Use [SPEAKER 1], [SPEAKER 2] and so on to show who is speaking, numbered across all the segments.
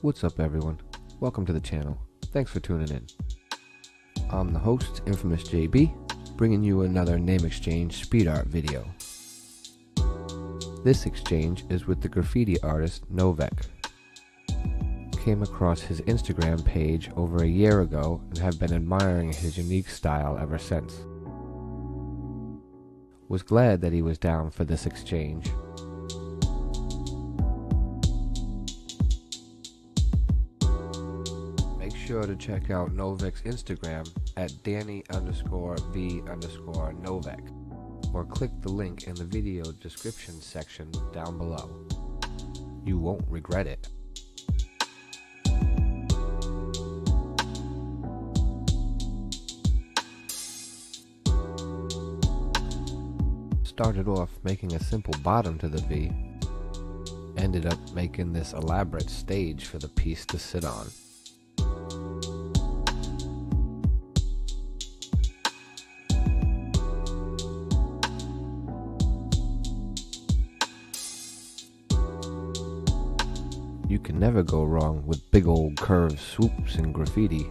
[SPEAKER 1] What's up everyone? Welcome to the channel. Thanks for tuning in. I'm the host, Infamous JB, bringing you another name exchange speed art video. This exchange is with the graffiti artist NOVEK. Came across his Instagram page over a year ago and have been admiring his unique style ever since. Was glad that he was down for this exchange. Make sure to check out NOVEK's Instagram at Danny_V_NOVEK or click the link in the video description section down below. You won't regret it. Started off making a simple bottom to the V, ended up making this elaborate stage for the piece to sit on. You can never go wrong with big old curved swoops in graffiti,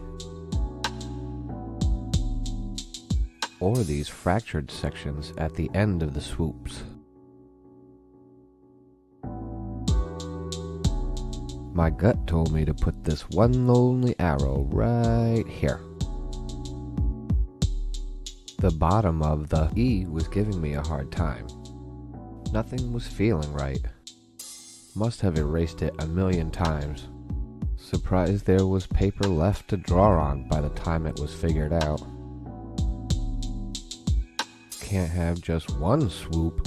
[SPEAKER 1] or these fractured sections at the end of the swoops. My gut told me to put this one lonely arrow right here. The bottom of the E was giving me a hard time. Nothing was feeling right. Must have erased it a million times. Surprised there was paper left to draw on by the time it was figured out. Can't have just one swoop.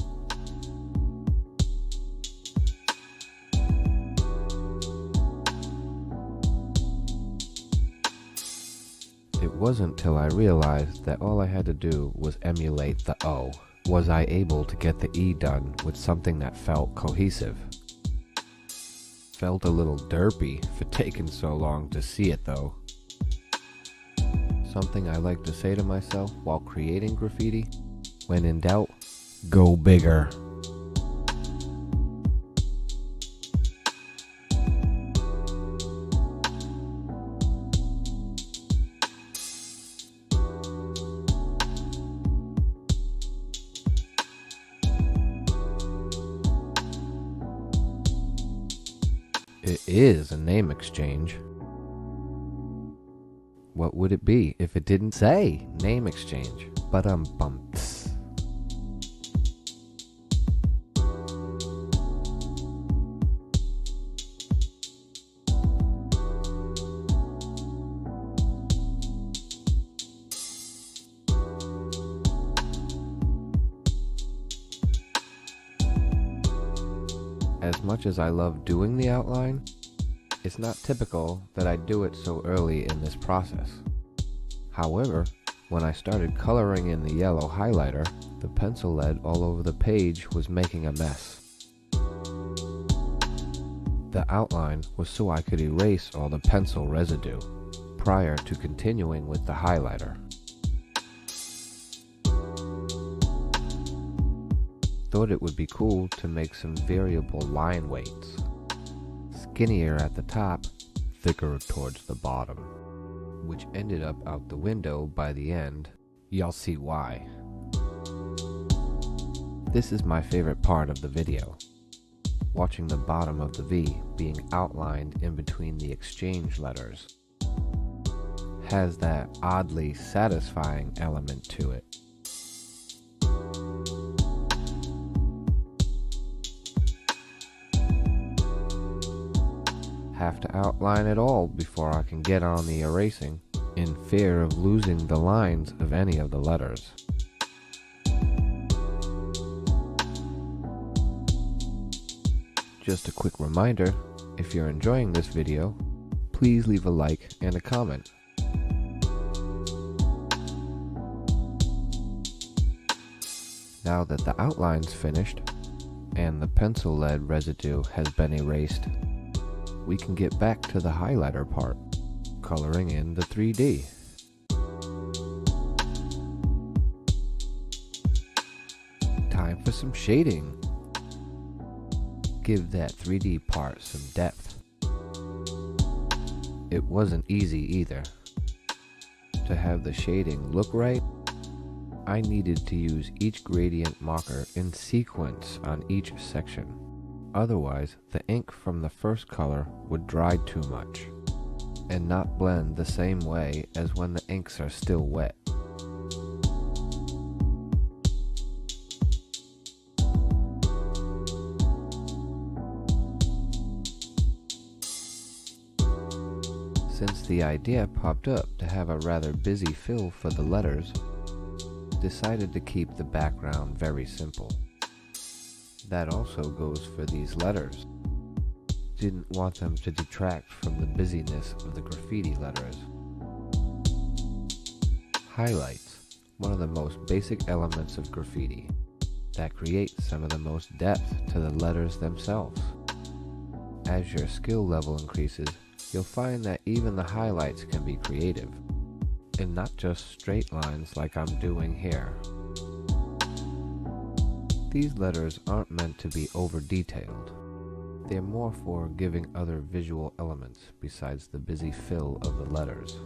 [SPEAKER 1] It wasn't till I realized that all I had to do was emulate the O. Was I able to get the E done with something that felt cohesive? Felt a little derpy for taking so long to see it though. Something I like to say to myself while creating graffiti: when in doubt, go bigger. It is a name exchange. What would it be if it didn't say name exchange? Ba-dum-bumps. As much as I love doing the outline, it's not typical that I do it so early in this process. However, when I started coloring in the yellow highlighter, the pencil lead all over the page was making a mess. The outline was so I could erase all the pencil residue prior to continuing with the highlighter. Thought it would be cool to make some variable line weights. Skinnier at the top, thicker towards the bottom, which ended up out the window by the end. Y'all see why. This is my favorite part of the video. Watching the bottom of the V being outlined in between the exchange letters. Has that oddly satisfying element to it. Have to outline it all before I can get on the erasing, in fear of losing the lines of any of the letters. Just a quick reminder, if you're enjoying this video, please leave a like and a comment. Now that the outline's finished, and the pencil lead residue has been erased, we can get back to the highlighter part, coloring in the 3D. Time for some shading. Give that 3D part some depth. It wasn't easy either. To have the shading look right, I needed to use each gradient marker in sequence on each section. Otherwise, the ink from the first color would dry too much and not blend the same way as when the inks are still wet. Since the idea popped up to have a rather busy fill for the letters, decided to keep the background very simple. That also goes for these letters. Didn't want them to detract from the busyness of the graffiti letters. Highlights, one of the most basic elements of graffiti, that creates some of the most depth to the letters themselves. As your skill level increases, you'll find that even the highlights can be creative, and not just straight lines like I'm doing here. These letters aren't meant to be over-detailed. They're more for giving other visual elements besides the busy fill of the letters.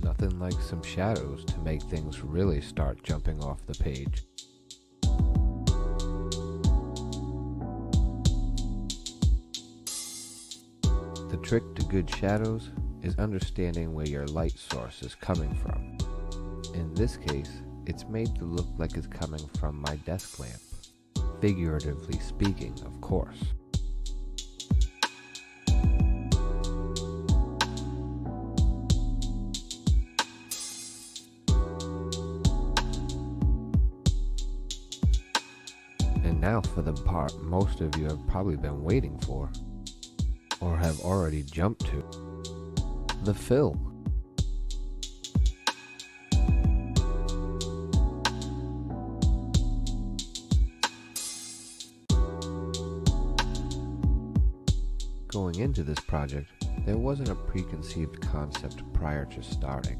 [SPEAKER 1] Nothing like some shadows to make things really start jumping off the page. The trick to good shadows is understanding where your light source is coming from. In this case, it's made to look like it's coming from my desk lamp. Figuratively speaking, of course. And now for the part most of you have probably been waiting for, or have already jumped to, the fill. Going into this project, there wasn't a preconceived concept prior to starting.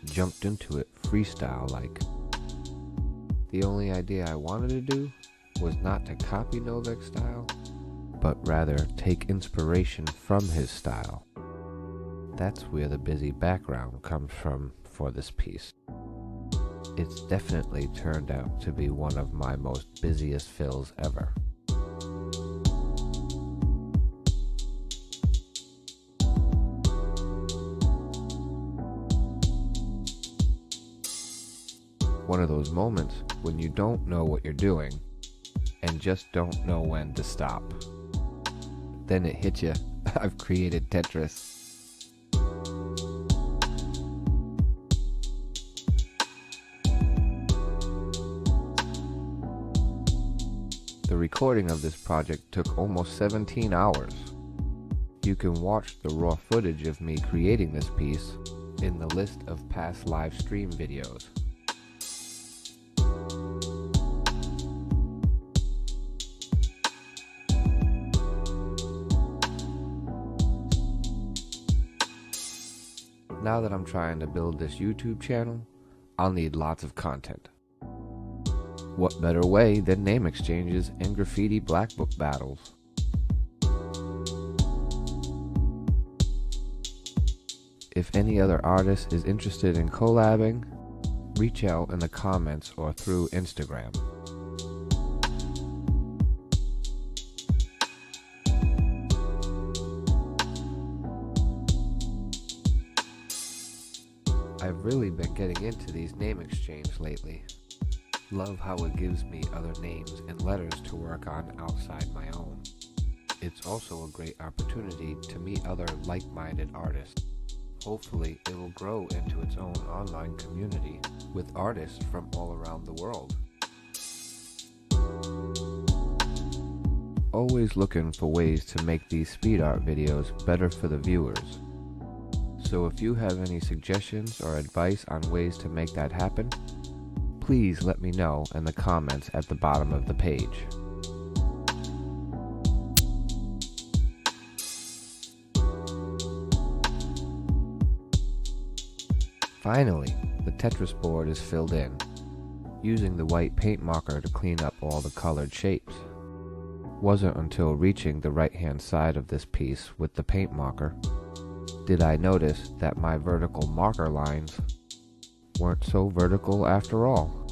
[SPEAKER 1] Jumped into it freestyle-like. The only idea I wanted to do was not to copy NOVEK's style, but rather take inspiration from his style. That's where the busy background comes from for this piece. It's definitely turned out to be one of my most busiest fills ever. One of those moments when you don't know what you're doing and just don't know when to stop. Then it hits you, I've created Tetris. The recording of this project took almost 17 hours. You can watch the raw footage of me creating this piece in the list of past live stream videos. Now that I'm trying to build this YouTube channel, I'll need lots of content. What better way than name exchanges and graffiti black book battles? If any other artist is interested in collabing, reach out in the comments or through Instagram. I've really been getting into these name exchange lately. Love how it gives me other names and letters to work on outside my own. It's also a great opportunity to meet other like-minded artists. Hopefully, it will grow into its own online community with artists from all around the world. Always looking for ways to make these speed art videos better for the viewers. So if you have any suggestions or advice on ways to make that happen, please let me know in the comments at the bottom of the page. Finally, the Tetris board is filled in, using the white paint marker to clean up all the colored shapes. Wasn't until reaching the right hand side of this piece with the paint marker did I notice that my vertical marker lines weren't so vertical after all.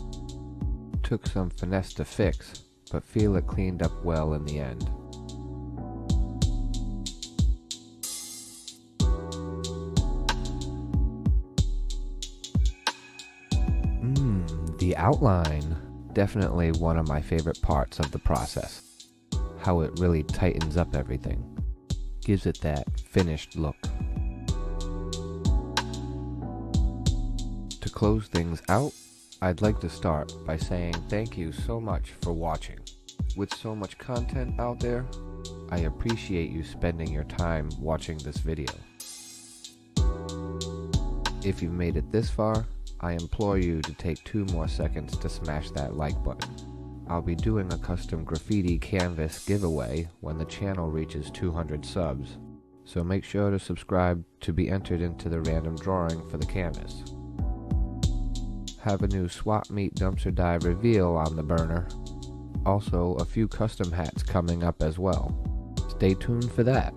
[SPEAKER 1] Took some finesse to fix, but feel it cleaned up well in the end. The outline, definitely one of my favorite parts of the process. How it really tightens up everything, gives it that finished look. To close things out, I'd like to start by saying thank you so much for watching. With so much content out there, I appreciate you spending your time watching this video. If you've made it this far, I implore you to take 2 more seconds to smash that like button. I'll be doing a custom graffiti canvas giveaway when the channel reaches 200 subs, so make sure to subscribe to be entered into the random drawing for the canvas. Have a new swap meet dumpster dive reveal on the burner. Also, a few custom hats coming up as well. Stay tuned for that.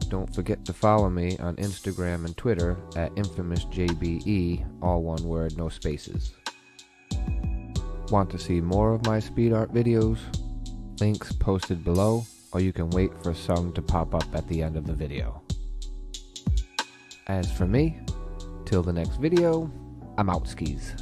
[SPEAKER 1] Don't forget to follow me on Instagram and Twitter at InfamousJBE, all one word, no spaces. Want to see more of my speed art videos? Links posted below, or you can wait for some to pop up at the end of the video. As for me, till the next video, I'm out skis.